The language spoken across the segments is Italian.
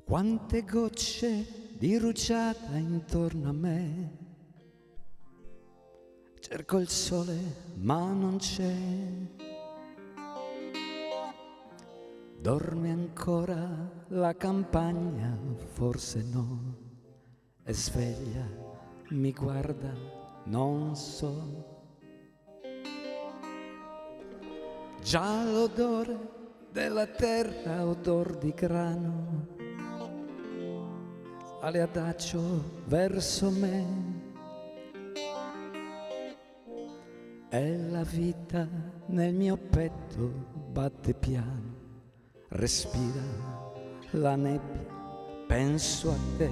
Quante gocce di rugiada intorno a me. Cerco il sole ma non c'è. Dorme ancora la campagna? Forse no. È sveglia, mi guarda, non so. Già l'odore della terra, odor di grano, sale adagio verso me. E la vita nel mio petto batte piano, respira la nebbia, penso a te.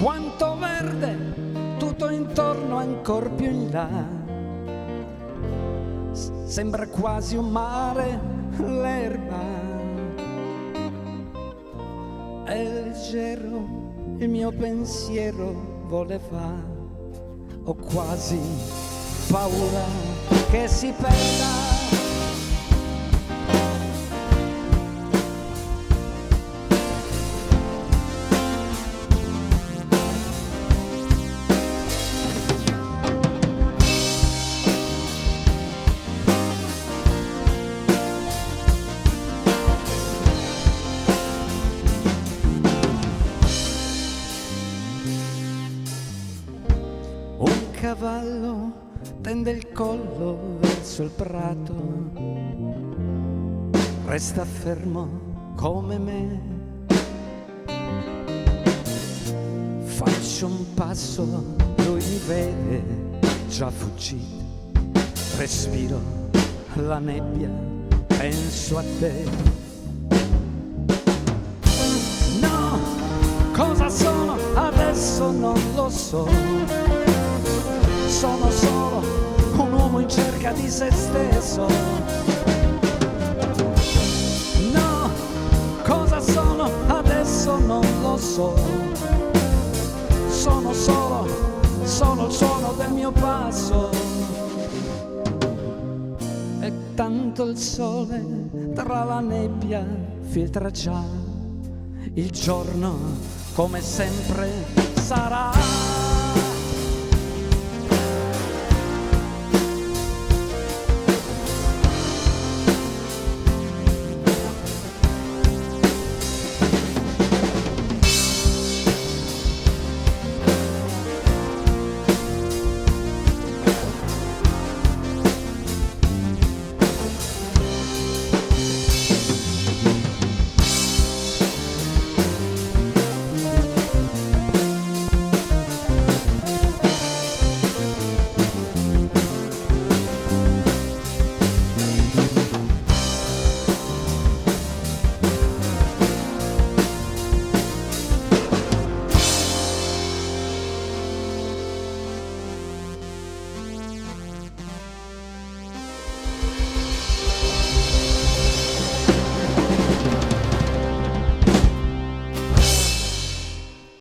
Quanto verde, tutto intorno ancor più in là. Sembra quasi un mare l'erba. È leggero il mio pensiero voleva. Ho quasi paura che si perda. Un cavallo tende il collo verso il prato, resta fermo come me. Faccio un passo, lui mi vede, già fuggito. Respiro la nebbia, penso a te. No, cosa sono adesso non lo so. Sono solo un uomo in cerca di se stesso. No, cosa sono adesso non lo so. Sono solo il suono del mio passo. E tanto il sole tra la nebbia filtra già. Il giorno come sempre sarà.